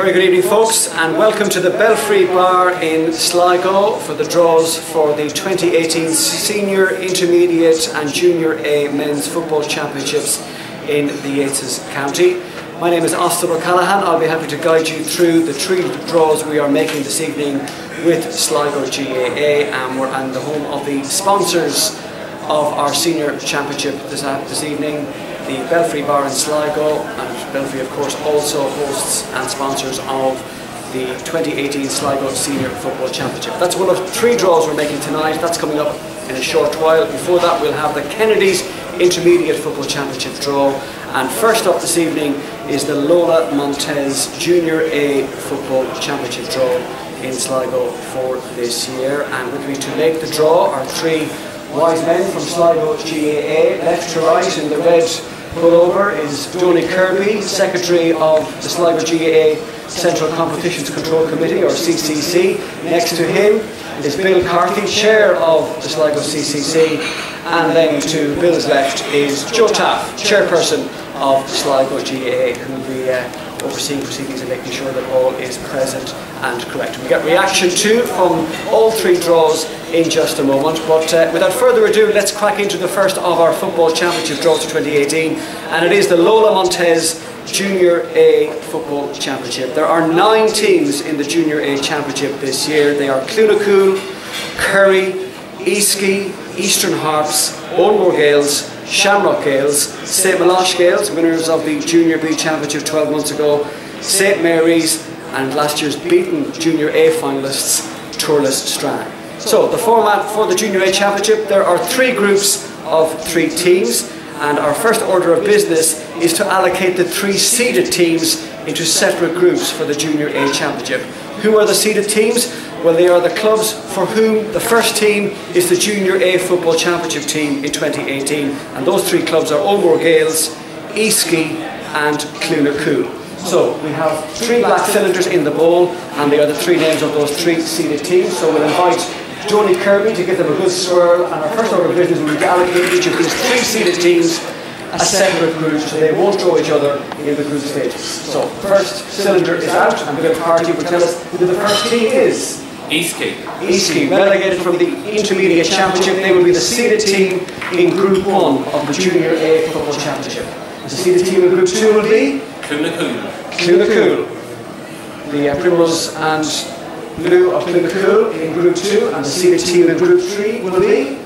Very good evening, folks, and welcome to the Belfry Bar in Sligo for the draws for the 2018 Senior, Intermediate and Junior A Men's Football Championships in the Yates County. My name is Austin O'Callaghan. I'll be happy to guide you through the three draws we are making this evening with Sligo GAA, and we're at the home of the sponsors of our Senior Championship this evening, the Belfry Bar in Sligo, and Belfry of course also hosts and sponsors of the 2018 Sligo Senior Football Championship. That's one of three draws we're making tonight. That's coming up in a short while. Before that we'll have the Kennedy's Intermediate Football Championship draw, and first up this evening is the Lola Montez Junior A Football Championship draw in Sligo for this year. And with me to make the draw are three wise men from Sligo GAA. Left to right in the red pullover is Donny Kirby, Secretary of the Sligo GAA Central Competitions Control Committee, or CCC. Next to him is Bill Carthy, Chair of the Sligo CCC. And then to Bill's left is Joe Taff, Chairperson of Sligo GAA, who will be overseeing proceedings and making sure that all is present and correct. We'll get reaction too from all three draws in just a moment, but without further ado, let's crack into the first of our football championship draws for 2018, and it is the Lola Montez Junior A Football Championship. There are 9 teams in the Junior A Championship this year. They are Clunacool, Curry, Easkey, Eastern Harps, Oldmore Gales, Shamrock Gales, St Melosh Gales, winners of the Junior B Championship 12 months ago, St Mary's, and last year's beaten Junior A finalists, Turles Strang. So the format for the Junior A Championship, there are 3 groups of 3 teams, and our first order of business is to allocate the 3 seeded teams into separate groups for the Junior A Championship. Who are the seeded teams? Well, they are the clubs for whom the first team is the Junior A Football Championship team in 2018, and those 3 clubs are Oldmore Gales, Easkey and Clunacool. So we have 3 black cylinders in the bowl, and they are the 3 names of those 3 seeded teams. So we'll invite Donny Kirby to give them a good swirl, and our first order of business will be to allocate each of these 3 seeded teams a separate group, so they won't draw each other in the group stages. So first cylinder is out, and Bill Carty will tell us who the first team is. Easkey. Easkey, relegated from the Intermediate Championship. They will be the seeded team in Group 1 of the Junior A Football Championship. The seeded team in Group 2 will be Clunacool. Clunacool. The Primrose and Blue of Clunacool in Group 2, and the seeded team in Group 3 will be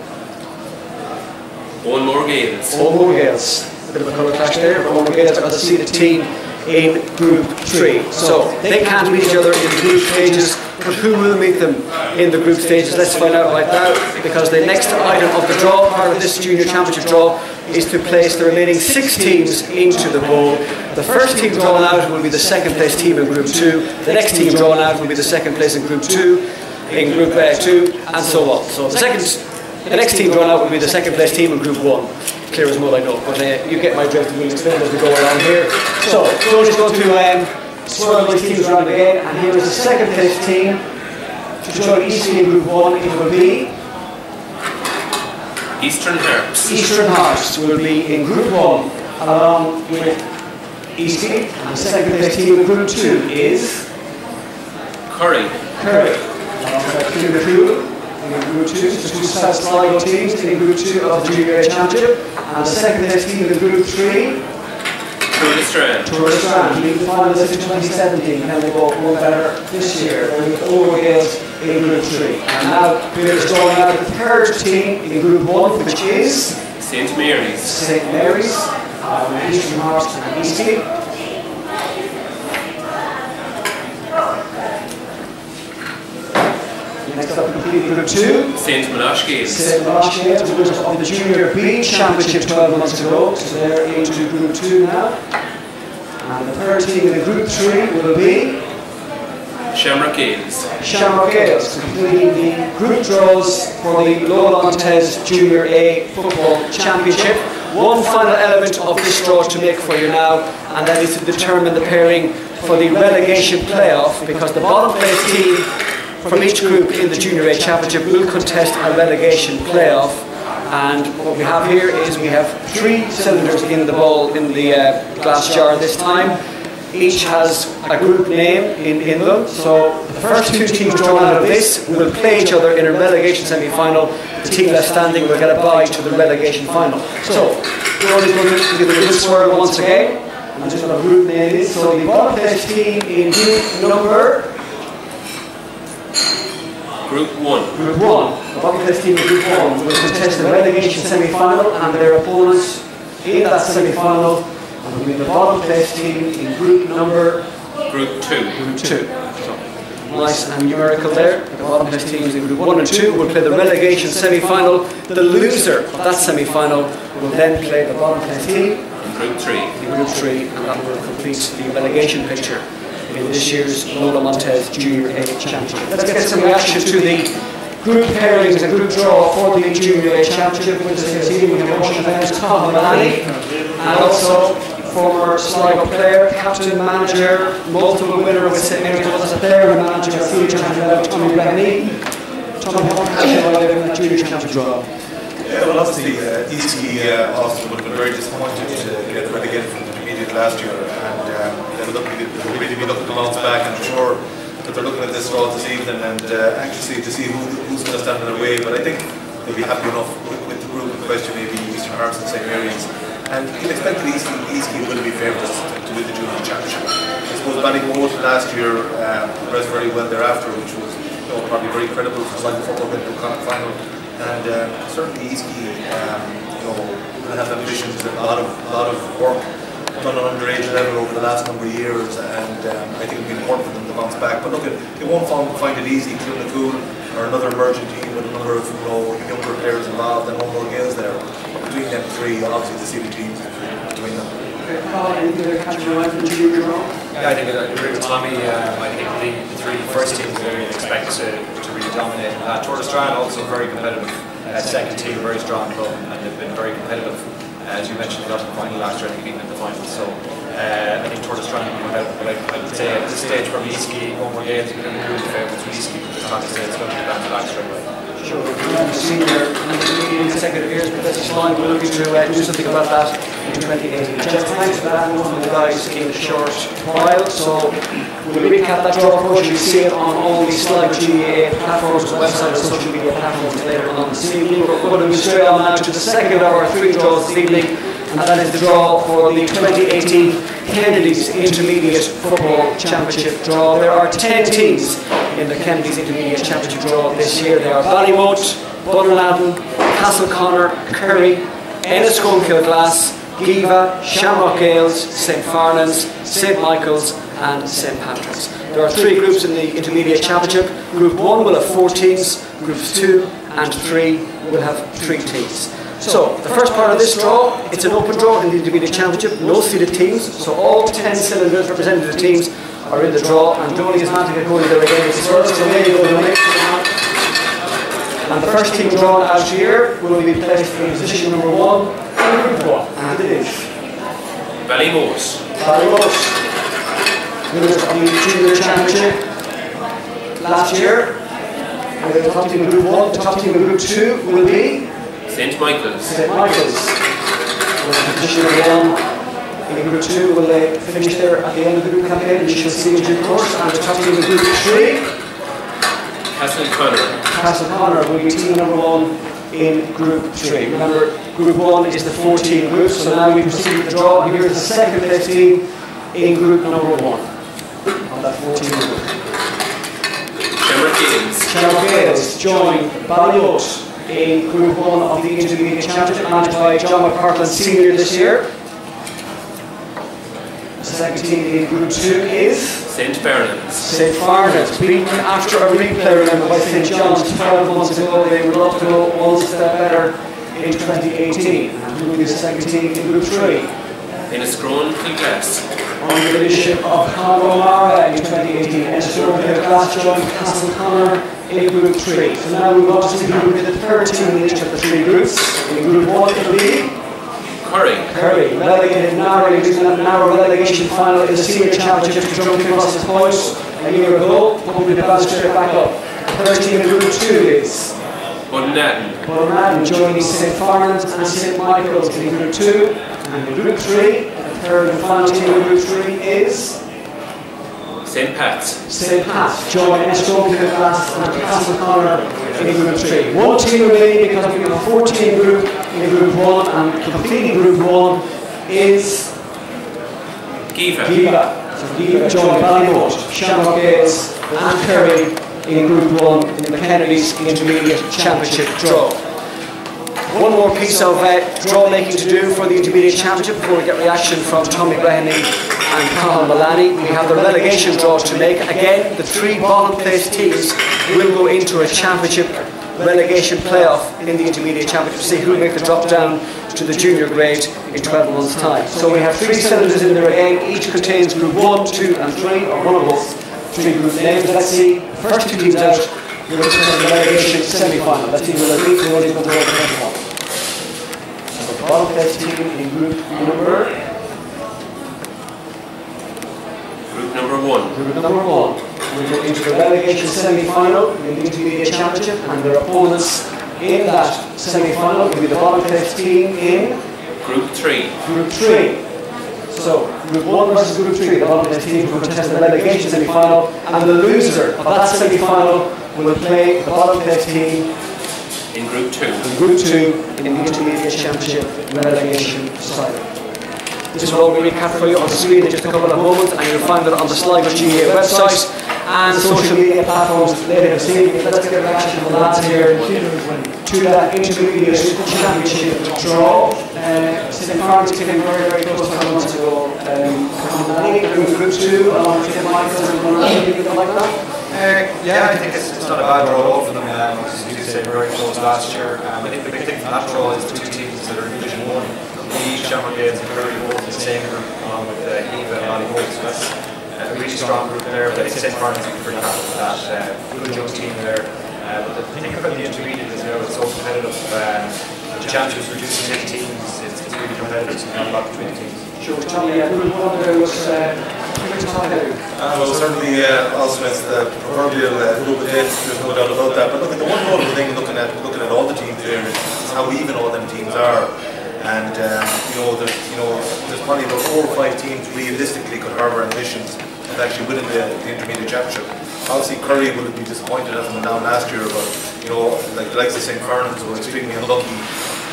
Oldmore Gales. Oldmore Gales. A bit of a colour clash there, but Oldmore Gales are the seeded team in Group 3. So they can't meet each other in the group stages, but who will meet them in the group stages? Let's find out right now, because the next item of the draw, part of this Junior Championship draw, is to place the remaining 6 teams into the bowl. The first team drawn out will be the second place team in Group 2. The next team drawn out will be the second place in Group 2, and so on. So the next team drawn out will be the second place team in Group 1. Clear as mud, I know, but you get my drift, and we'll explain as we go along here. So, Tony's going to swirl these teams around again, and here is the second place team to join Easkey in Group 1. It will be Eastern Harps. Eastern Harps will be in Group 1, along with Eastgate. And the second place team in Group 2 is Curry. Team 2 in Group 2, so 2 South Sligo teams in Group 2 of the Junior A Championship. And the second place team in Group 3, Tour de Strand. League finalists in 2017. Can they go one better this year? They're with Overgales in Group 3. And now we're drawing out the third team in Group 1, which is St. Mary's. St. Mary's, Eastern Hearts and Eastgate. Next up, completing Group 2. St. Malashgate. St. Malashgate, the winners of the Junior B Championship 12 months ago. So they're into Group 2 now. And the third team in Group 3 will be Shamrock Gales. Shamrock Gales, completing the group draws for the Lola Montez Junior A Football Championship. One final element of this draw to make for you now, and that is to determine the pairing for the relegation playoff, because the bottom place team from each group in the Junior A Championship will contest a relegation playoff. And what we have here is we have 3 cylinders in the bowl, in the glass jar this time. Each has a group name in them. So the first 2 teams drawn out of this will play each other in a relegation semi-final. The team left standing will get a bye to the relegation final. So we're only going to give it a good swirl once again. And just what a group name is. So the bottom place team in group number Group 1. Group 1. The bottom place team in Group 1 will contest the relegation semi-final, and their opponents in that semi-final will be the bottom place team in Group number Group 2. Group 2. So, nice and numerical there. The bottom place teams in Group 1 and 2 will play the relegation semi-final. The loser of that semi-final will then play the bottom place team In Group 3. in Group 3, and that will complete the relegation picture in this year's Lola Montez Junior A Championship. Let's get some reaction to the group pairings and group draw for the Junior A Championship. With us here team, we have Russian fans Tom Malani, and also former Sligo player, captain, manager, multiple winner with St. Mary's, was a player and manager of the champion, Tommy Brennan. Tommy, how can you feel in that Junior Championship draw? Yeah, well, obviously, Eastgate Austin would have been very disappointed to get relegated from the intermediate last year, and they'll really be looking to bounce back. I'm sure that they're looking at this draw this evening and actually to see who's going to stand in their way. But I think they'll be happy enough with the group in question, maybe Eastern Hearts and St. Mary's. And you'd expect that Eastgate will be favourites to win the Junior Championship. I suppose Ballymote last year progressed very well thereafter, which was probably very credible for Sligo football in the final. And certainly Eastgate, will have ambitions, a lot of work done on underage level over the last number of years, and I think it'll be important for them to bounce back. But look, they won't find it easy. Clonakul or another emerging team with a number of younger players involved, and Overgales there. Between them 3, obviously the city teams between them. Yeah, I think I agree with Tommy. I think the 3 first teams we expect to really dominate. Tour de Strand also very competitive. Second team very strong club, and they've been very competitive. As you mentioned, they got to the final last year, I think, in the final. So I think Tour de Strand will be competitive. But I would say at this stage, from Eastgate, Overgales, we're going to be favourites with Eastgate. It's hard to say it's going to be down to back straight away. Sure, senior consecutive years with this line, we're looking to do something about that in 2018. Just thanks for that, one of the guys in a short while. So we'll recap that draw. Of course, you see it on all the Sligo GAA platforms, websites, social media platforms later on this evening. We're going to move straight on now to the second of our 3 draws this evening, and that is the draw for the 2018 Kennedy's Intermediate Football Championship draw. There are 10 teams in the Kennedy's Intermediate Championship draw this year. They are Ballymote, Bunnaladden, Castleconnor, Kerry, Enniscombe-Kilglass, Giva, Shamrock Gales, St. Farnans, St. Michael's and St. Patrick's. There are 3 groups in the Intermediate Championship. Group 1 will have 4 teams, Groups 2 and 3 will have 3 teams. So, the first part of this draw, it's an open draw in the Intermediate Championship, no seeded teams, so all 10 cylinders representative teams are in the draw, and Donny is not to get going there again. So there you go, Donny. And the first team drawn out here will be placed in position number 1 in Group 1, and it is Ballymote. Ballymote, winners of the Junior Championship last year. And the top team in Group 1, the top team in Group 2 will be St. Michael's. St. Michael's. Position number 1 in Group 2. Will they finish there at the end of the group campaign? We shall see in due course. And the top team in Group 3, Castleconnor will be team number 1 in Group 3. Remember, Group 1 is the 14 groups, so now we proceed with the draw. And here's the second place team in Group number 1 of that 14 group. Shamrock Gales join Ballymote in Group 1 of the Intermediate Championship, managed by John McPartland Senior this year. The second team in Group 2 is St. Fernand's. St. Fernand's, beaten after a replay, remember, by St. John's 12 months ago. They would love to go one step better in 2018. And who will be the second team in Group 3? Inniscrone Kilglass. Under the leadership of Conor O'Mara in 2018, Inniscrone Kilglass joined Castleconnor in Group 3. So now we want to see who will be the third team in each of the 3 groups. In Group 1 it will be Curry, relegated narrowly, losing that narrow relegation final in the Senior Championship to Drumcliff Cross's Point a year ago, hoping to bounce straight back up. The third team in Group 2 is Bunnaden joining St. Fernand's and St. Michael's in Group 2. And in Group 3, the third and final team in Group 3 is St. Pat's. St. Pat's join Inniscrone Kilglass and Castleconnor in Group 3. One team remaining because we have a 14 group in Group 1, and completing Group 1 is Giva. So Giva join Ballymote, Shamrock Gales and Kerry in Group 1 in the Kennedy's Intermediate Championship draw. One more piece of draw making to do for the Intermediate Championship before we get reaction from Tommy Breheny and Cathal Mullaney. We have the relegation draw to make. Again, the 3 bottom place teams will go into a championship relegation playoff in the Intermediate Championship to see who will make the drop down to the junior grade in 12 months' time. So we have 3 cylinders in there again. Each contains Group 1, 2 and 3, or one of those 3 group names. Let's see, the first 2 teams out will represent the relegation semi-final. Let's see who will beat the only one to one. Bottom place team in Group number 1. Group number 1 will go into the relegation semi-final in the Intermediate Championship, and their opponents in that semi-final will be the bottom place team in Group 3. Group 3. So Group 1 versus Group 3, the bottom place team will contest the relegation semi-final, and the loser of that semi-final will play the bottom place team in Group 2. In Group 2 in the Intermediate Championship relegation side. This will all be recapped for you on the screen in just a couple of moments, and you'll find it on the Sligo GAA website and social media platforms later this evening. Let's get a reaction from the lads here to that Intermediate Championship draw. St. Fernand's came very, very close 12 months ago. Group 2 along with St. Michael's and anything like that. Yeah, I think it's not a bad draw for them. As you say, very close last year. I think the big thing from that draw is 2 teams that are in Division 1. Shamrock Gales and Kerry both in the same group, along with Eva and Ballymote. So that's a really strong group there. But I think St. Fernand's is pretty happy with that. Good young team there. But the thing about the Intermediate is, it's so competitive. The championships reducing 10 teams. It's really competitive. So not a lot between the teams. Sure, Tommy, Group 1 there was pretty top heavy. Well, certainly Ulster is the proverbial group of death, there's no doubt about that. But look, the one notable thing looking at all the teams there is how even all them teams are. And there's probably about 4 or 5 teams realistically could harbour ambitions of actually winning the Intermediate Championship. Obviously Curry would be disappointed as they went down last year, but like the likes of St. Fernand's were extremely unlucky,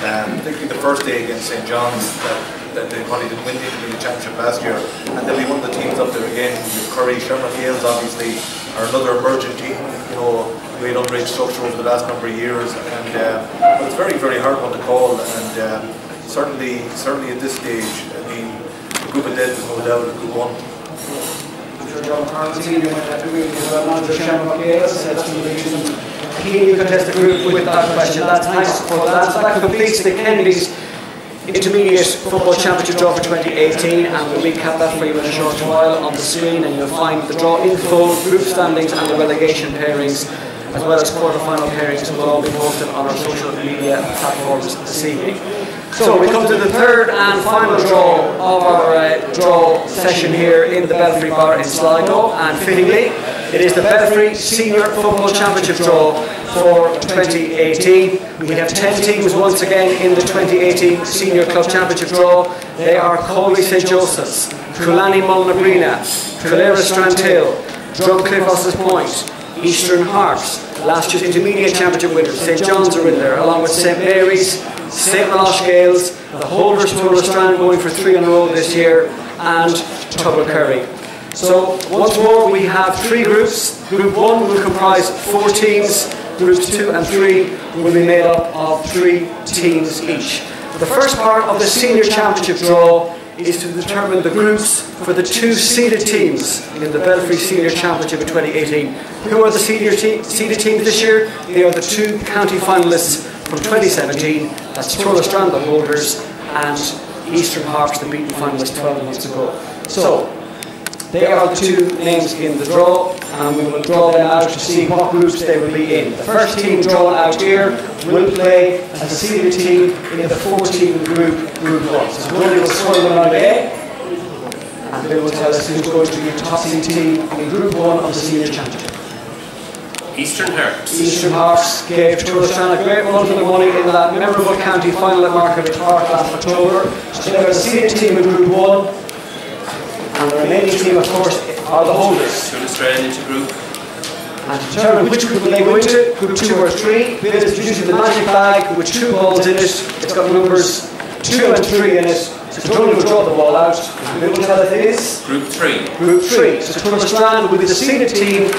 particularly the first day against St. John's, that they probably didn't win the Intermediate Championship last year. And they'll be one of the teams up there again. Curry, Shamrock Gales obviously are another emerging team, great underage structure over the last number of years, and but it's very, very hard one to call, and certainly at this stage, I mean, the group of death is no doubt at Group 1. I'm sure John Carlton as well, manager Shamrock Gales, said that's going to be some keen contested group with that question. That's nice for that. So that completes the Kennedy's Intermediate Football Championship draw for 2018, and we'll recap that for you in a short while on the screen, and you'll find the draw info, group standings and the relegation pairings, as well as quarter-final pairings, will all be posted on our social media platforms this evening. So we come to the third and final draw of our draw session here in the Belfry Bar in Sligo, and fittingly, It is the Belfry Senior Football Championship draw for 2018. We have 10 teams once again in the 2018 Senior Club Championship draw. They are Colby St Joseph's, Culani Mullinabrina, Trelera Strandhill, Drumcliff Osses Point, Eastern Harps, last year's Intermediate Championship winners, St John's are in there, along with St Mary's, St Melosh Gales, the holders Tour Strand going for 3 in a row this year, and Tubbercurry. So once more we have 3 groups. Group 1 will comprise 4 teams. Groups 2 and 3 will be made up of 3 teams each. The first part of the Senior Championship draw is to determine the groups for the 2 seeded teams in the Belfry Senior Championship in 2018. Who are the seeded teams this year? They are the 2 county finalists from 2017. That's Tour Strand, the holders, and Eastern Harps, the beaten finalists 12 months ago. So they are the 2 names in the draw, and we will draw them out to see what groups they will be in. The first team drawn out here will play as a seeded team in the 14 group 1. So Tony will swirl them around A, and they will tell us who's going to be the top seed team in group 1 of the Senior Championship. Eastern Harps. Eastern Harps gave Tour Strand a great run for the money in that memorable county final at Market Park last October. So they are the seeded team in group 1. And the remaining team, of course, are the holders. Tour Strand into group. And to determine which group they go into, group 2 or 3, Bill is producing the magic bag with 2 balls in it. It's got numbers 2 and 3 in it. So Tony will draw the ball out. And Bill will tell us it is Group 3. Group 3. So Tour Strand will be the seeded team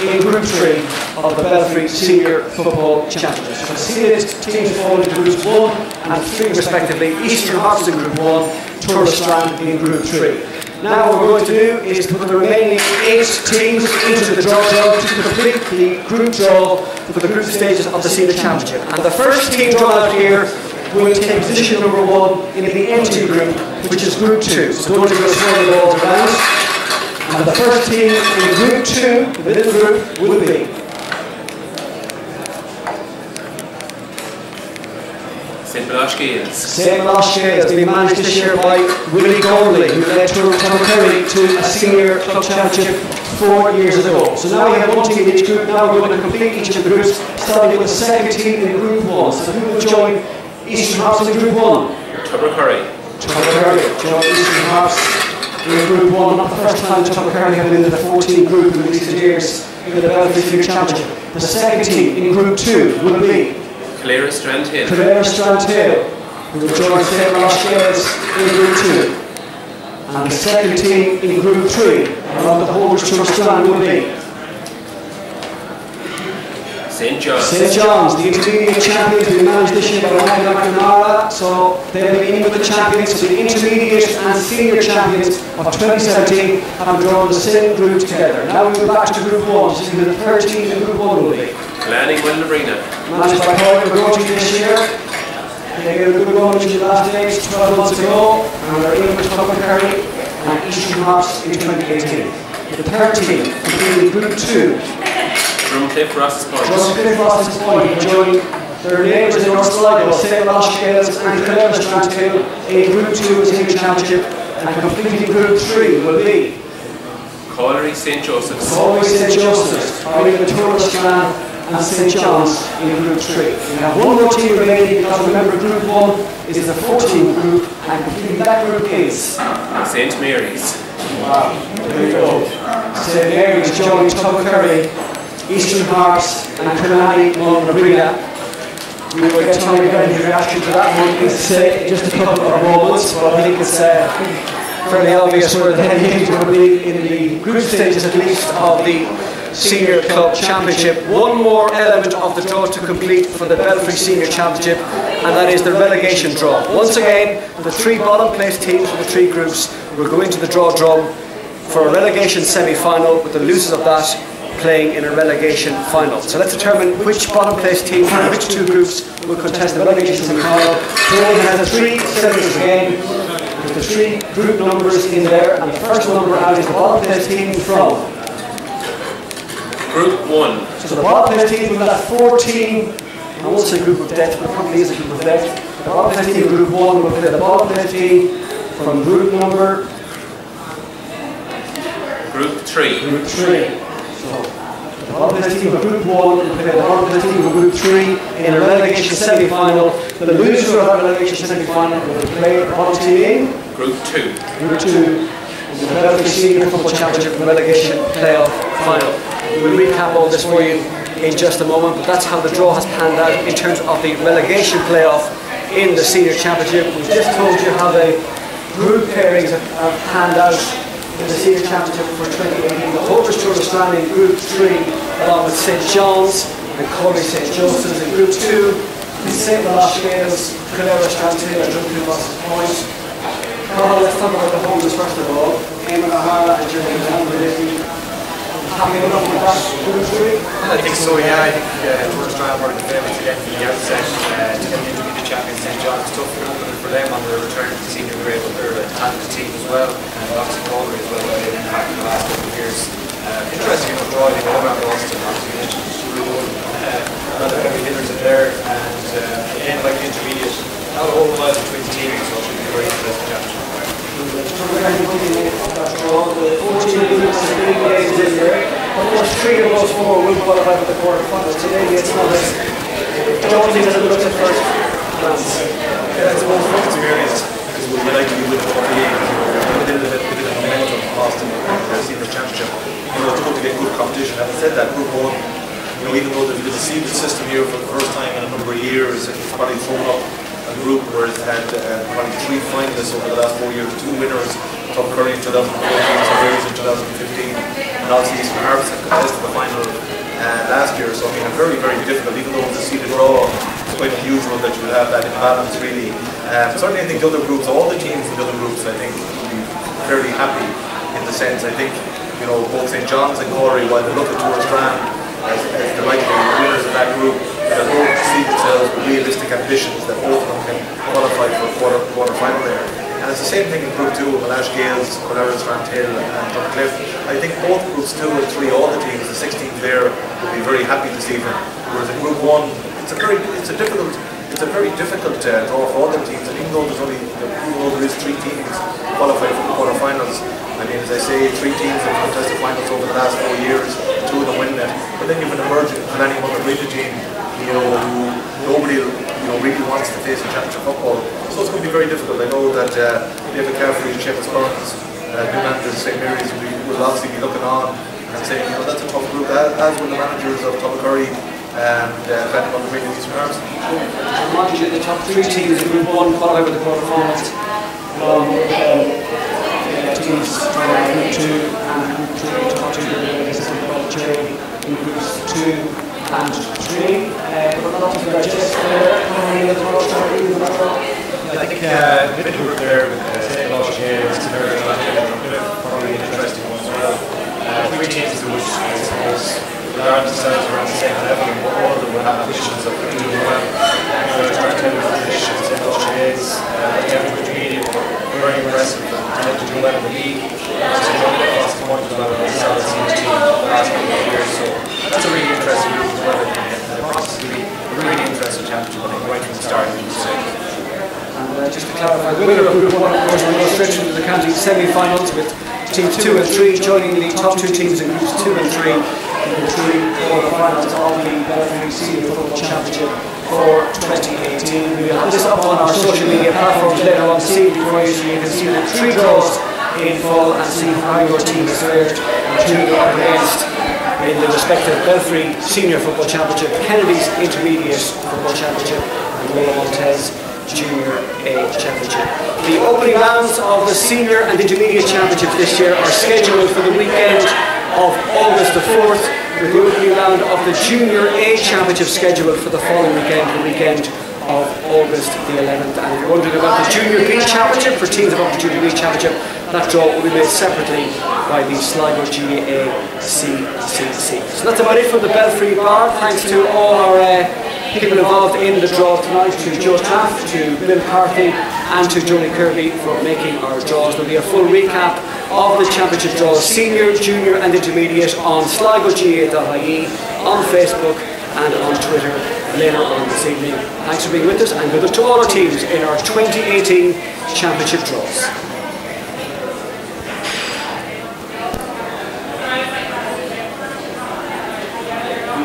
in Group 3 of the Belfry Senior Football Championship. So the seeded teams fall into Groups 1 and 3 respectively. Eastern Harps in Group 1, Tour Strand in Group 3. Now what we're going to do is put the remaining 8 teams into the draw to complete the group draw for the group stages of the Senior Championship. And the first team drawn out here will take position number 1 in the empty group, which is Group 2. So Tony will swirl the balls around. And the first team in Group 2, the little group, will be St Melosh Gales. St Melosh Gales, being managed this year by Willie Gormley, who led Tubbercurry to a Senior Club Championship 4 years ago. So now we have 1 team in each group. Now we're going to complete each of the groups, starting with the second team in Group 1. So who will join Eastern Harps in Group 1? Tubbercurry. Tubbercurry join Eastern Harps in Group 1. Not the first time Tubbercurry have been in the 14 group in recent years in the Belfry Senior Championship. The second team in Group 2 will be Trelera Strandhill. Trelera Strandhill, who will join St Melosh Gales in Group 2. And the second team in Group 3, along the holders Tour Strand, will be St John's. St John's, the Intermediate Champions, will be managed this year by Michael McNamara, so they'll be in with the champions. So the Intermediate and Senior Champions of 2017 have drawn the same group together. Now we go back to Group 1 to see who the third team in Group 1 will be. Culani Mullinabrina. Managed by Paul McGorty this year. They gave a good run in the last days, 12 months ago, and they're in with Tubbercurry and Eastern Harps in 2018. The third team, including Group 2, Drumcliff Osses Point. Drumcliff Osses Point will join their neighbours in North Sligo, St Melosh Gales and Trelera Strandhill in Group 2 of the Senior Championship, and completing Group 3 will be Colby St Joseph's. Colby St Joseph's, following the Tour Strand and St John's in Group 3. We have 1 more team remaining because remember Group 1 is the 14 group and completing that group is St Mary's. wow, there you go. St Mary's joining Tubbercurry, Eastern Harps and Culani Mullinabrina. We will get Tony Ben's reaction to that one in just a couple of moments, but I think it's fairly obvious where the head games are going to be in the group stages at least of the Senior Club Championship. 1 more element of the draw to complete for the Belfry Senior Championship, and that is the relegation draw. Once again, the 3 bottom place teams from the 3 groups will go into the draw drum for a relegation semi-final, with the losers of that playing in a relegation final. So let's determine which bottom place team from which 2 groups will contest the relegation semi-final. Jordan has the 3 centres again, with the 3 group numbers in there, and the first number out is the bottom place team from Group 1. So the bottom place team will have 14, I won't say group of death, but it probably is a group of death. The bottom place team in Group 1 will play the bottom place team from group number Group 3. Group 3. So The bottom-place team of Group 1 will play the bottom-place team of Group 3 in a relegation semi-final. The loser of that relegation semi-final will play the bottom team in Group 2. Group 2 in the Belfry Senior Football Championship relegation playoff final. We'll recap all this for you in just a moment, but that's how the draw has panned out in terms of the relegation playoff in the Senior Championship. We've just told you how the group pairings have panned out in the Senior Championship for 2018. The Holders Tour of Strand in Group 3 along with St John's and Corey St Joseph's. In Group 2, St Malash Gales, Calera Strandhill and Drumcliff Ross's Point. Carl, let's talk about the Holders first of all. Eamon O'Hara and Jeremy Campbell. Happy enough with that Group 3? I think so, yeah. I think Tour of Strand were the favourites again from the outset to get into the champions. St John's tough for them on their return to the senior grade, but they're a talented team as well, and obviously Galway as well, they've impacted the last couple of years. Interesting enough, Roy, they all around Austin, obviously mentioned another heavy hitters in there, and again, like the intermediate, not a whole lot between the teams, so it should be a very interesting championship. The 14 games in there. Of course, 3 of those 4 will qualify for the quarter-final. Today it's not as daunting as it looks at first glance. Yeah, it's a wonderful experience because we like to be with the game. We did a momentum Austin in the Senior Championship. It's good to get good competition. Having said that, Group 1, even though they've received the system here for the first time in a number of years, it's probably thrown up a group where it's had probably 3 finalists over the last 4 years, 2 winners, Top Curry in 2014, St Mary's in 2015, and obviously Eastern Harvest had contested the final last year. So I mean, very, very difficult. Even though it's a seeded draw, it's quite unusual that you would have that imbalance really. Certainly, I think the other groups, all the teams in the other groups, I think will be fairly happy in the sense. I think both St John's and Corey, while they look at Tour of Strand as the likely winners of that group, they'll both see themselves with realistic ambitions that both of them can qualify for a quarter final there. And it's the same thing in Group 2 with Malash Gales, Calera Strandhill and Drumcliff. I think both Groups 2 and 3, all the teams, the 6 teams there, will be very happy this evening. Whereas in Group 1, it's a very difficult draw for all the teams. And even though there is 3 teams qualified for the quarterfinals, I mean, as I say, 3 teams have contested finals over the last 4 years, 2 of them win it. But then you have an emerging planning on the region team, who nobody really wants to face in championship football. So it's going to be very difficult. I know that David Caffrey and Seamus Burns, new managers of St Mary's, will obviously be looking on and saying, that's a tough group, as will the managers of Tullamacurry and Benton on the Green Eastern Harvest. I remind you, the top 3 teams in Group 1 qualify for the quarterfinals. Teams from Group 2 and Group 3, top 2 in Groups 2 and 3. But not to digest there, I think the middle group there with St Malash Gales, Calera Strandhill, probably an interesting one as well. 3 teams that would, I suppose, regard themselves around the same level, and all of them will have ambitions of doing well. Calera Strandhill with ambitions, St Malash Gales, every intermediate, very impressive, and to do well in the league. St Drumcliff Ross's Point as well, a solid senior team the last couple of years. So that's a really interesting group as well. And the process will be a really interesting championship, I think, right from the start of the season. And just to clarify, the winner of Group 1, of course, will go straight into the county semi-finals with teams 2 and 3 joining the top 2 teams in Groups 2 and 3 in the 3 quarter-finals of the Belfry Senior Football Championship for 2018. We will have this up on our social media platforms later on this evening for you, so you can see the 3 draws in full and see how your team has fared and who they are against in the respective Belfry Senior Football Championship, Kennedy's Intermediate Football Championship and Rolla Montez Junior A Championship. The opening rounds of the Senior and Intermediate Championships this year are scheduled for the weekend of August the 4th, with the opening round of the Junior A Championship scheduled for the following weekend, the weekend of August the 11th. And if you're wondering about the Junior B Championship, for teams of up to Junior B Championship, that draw will be made separately by the Sligo GAA CCC. So that's about it for the Belfry Bar. Thanks to all our people involved in the draw tonight, to Joe Taff, to Bill Carthy and to Johnny Kirby for making our draws. There'll be a full recap of the championship draws, senior, junior and intermediate, on sligogaa.ie, on Facebook and on Twitter later on this evening. Thanks for being with us, and good luck to all our teams in our 2018 championship draws.